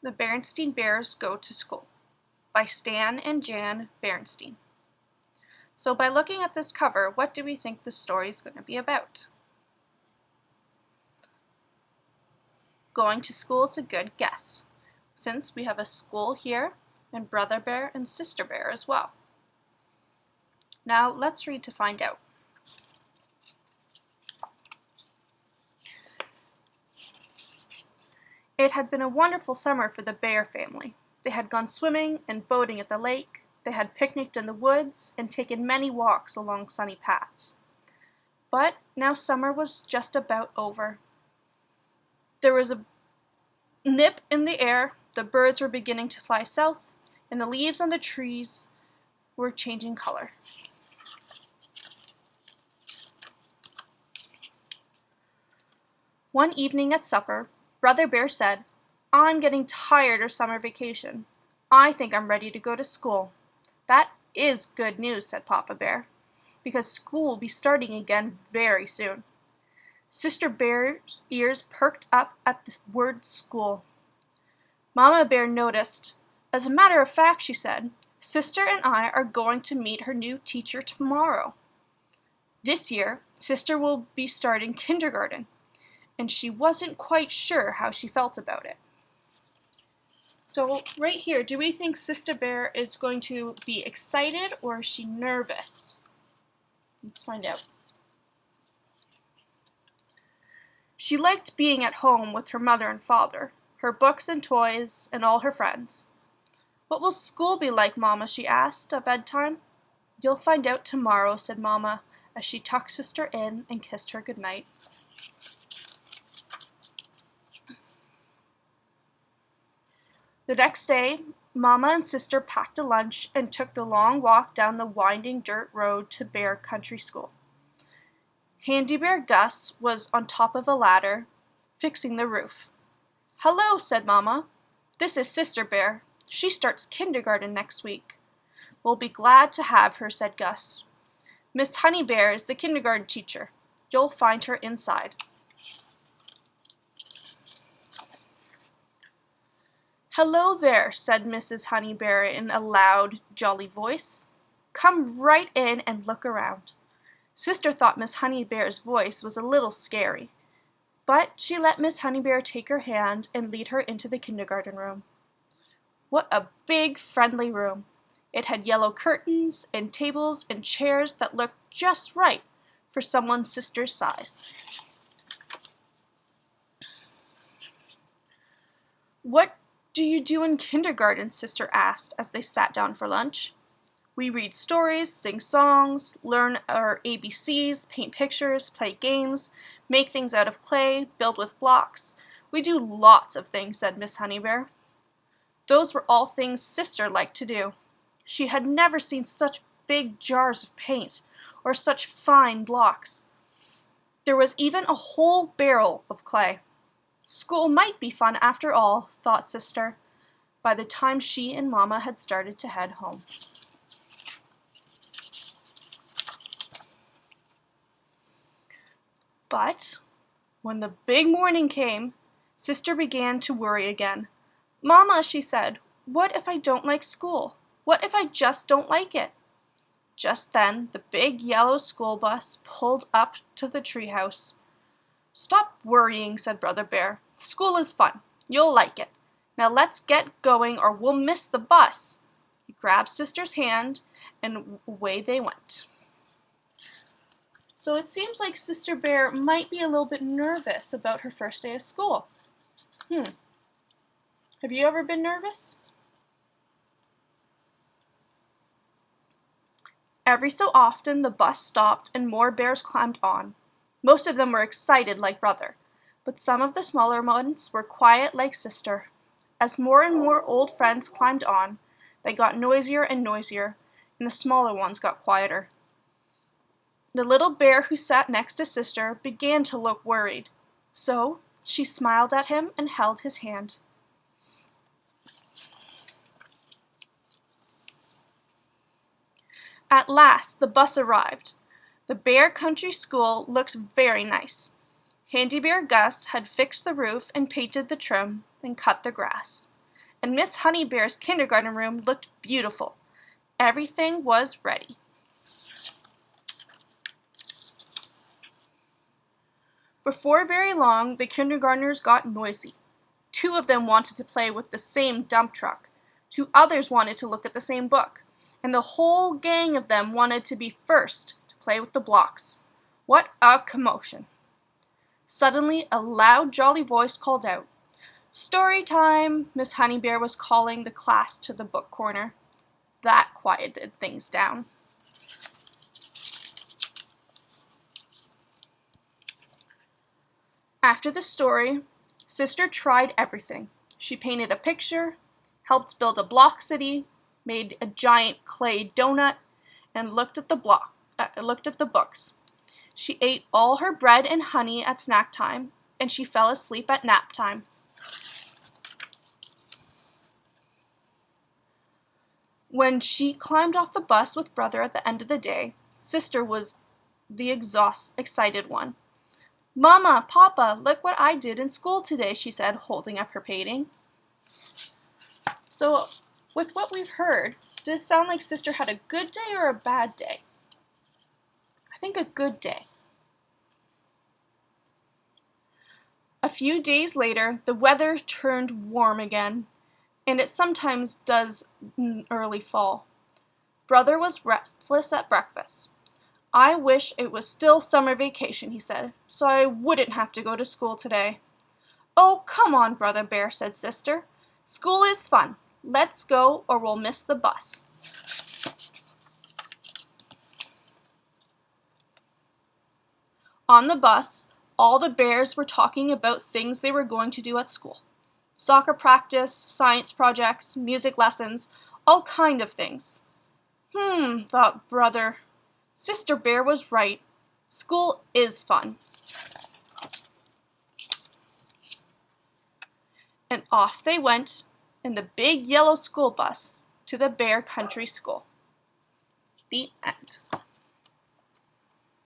The Berenstain Bears Go to School by Stan and Jan Berenstain. So by looking at this cover, what do we think the story is going to be about? Going to school is a good guess, since we have a school here and Brother Bear and Sister Bear as well. Now let's read to find out. It had been a wonderful summer for the Bear family. They had gone swimming and boating at the lake, they had picnicked in the woods, and taken many walks along sunny paths. But now summer was just about over. There was a nip in the air, the birds were beginning to fly south, and the leaves on the trees were changing color. One evening at supper, Brother Bear said, "I'm getting tired of summer vacation. I think I'm ready to go to school." "That is good news," said Papa Bear, "because school will be starting again very soon." Sister Bear's ears perked up at the word school. Mama Bear noticed. "As a matter of fact," she said, "Sister and I are going to meet her new teacher tomorrow. This year, Sister will be starting kindergarten, and she wasn't quite sure how she felt about it." So right here, do we think Sister Bear is going to be excited or is she nervous? Let's find out. She liked being at home with her mother and father, her books and toys, and all her friends. "What will school be like, Mama?" she asked at bedtime. "You'll find out tomorrow," said Mama, as she tucked Sister in and kissed her goodnight. The next day, Mama and Sister packed a lunch and took the long walk down the winding dirt road to Bear Country School. Handy Bear Gus was on top of a ladder, fixing the roof. "Hello," said Mama. "This is Sister Bear. She starts kindergarten next week." "We'll be glad to have her," said Gus. "Miss Honey Bear is the kindergarten teacher. You'll find her inside." "Hello there," said Mrs. Honey Bear in a loud, jolly voice. "Come right in and look around." Sister thought Miss Honey Bear's voice was a little scary, but she let Miss Honey Bear take her hand and lead her into the kindergarten room. What a big, friendly room! It had yellow curtains and tables and chairs that looked just right for someone Sister's size. "What do you do in kindergarten?" Sister asked as they sat down for lunch. "We read stories, sing songs, learn our ABCs, paint pictures, play games, make things out of clay, build with blocks. We do lots of things," said Miss Honey Bear. Those were all things Sister liked to do. She had never seen such big jars of paint or such fine blocks. There was even a whole barrel of clay. School might be fun after all, thought Sister, by the time she and Mama had started to head home. But when the big morning came, Sister began to worry again. "Mama," she said, "what if I don't like school? What if I just don't like it?" Just then, the big yellow school bus pulled up to the treehouse. "Stop worrying," said Brother Bear. "School is fun. You'll like it. Now let's get going or we'll miss the bus." He grabbed Sister's hand and away they went. So it seems like Sister Bear might be a little bit nervous about her first day of school. Have you ever been nervous? Every so often the bus stopped and more bears climbed on. Most of them were excited like Brother, but some of the smaller ones were quiet like Sister. As more and more old friends climbed on, they got noisier and noisier, and the smaller ones got quieter. The little bear who sat next to Sister began to look worried, so she smiled at him and held his hand. At last the bus arrived. The Bear Country School looked very nice. Handy Bear Gus had fixed the roof and painted the trim and cut the grass. and Miss Honey Bear's kindergarten room looked beautiful. Everything was ready. Before very long, the kindergartners got noisy. 2 of them wanted to play with the same dump truck. 2 others wanted to look at the same book. And the whole gang of them wanted to be first to play with the blocks. What a commotion! Suddenly, a loud, jolly voice called out, "Story time!" Miss Honey Bear was calling the class to the book corner. That quieted things down. After the story, Sister tried everything. She painted a picture, helped build a block city, made a giant clay donut, and looked at the books. She ate all her bread and honey at snack time, and she fell asleep at nap time. When she climbed off the bus with Brother at the end of the day, Sister was the excited one. "Mama, Papa, look what I did in school today," she said, holding up her painting. So, with what we've heard, does it sound like Sister had a good day or a bad day? I think a good day. A few days later, the weather turned warm again, and it sometimes does in early fall. Brother was restless at breakfast. "I wish it was still summer vacation," he said, "so I wouldn't have to go to school today." "Oh, come on, Brother Bear," said Sister. "School is fun. Let's go or we'll miss the bus." On the bus, all the bears were talking about things they were going to do at school. Soccer practice, science projects, music lessons, all kind of things. Thought Brother. Sister Bear was right. School is fun. And off they went in the big yellow school bus to the Bear Country School. The end.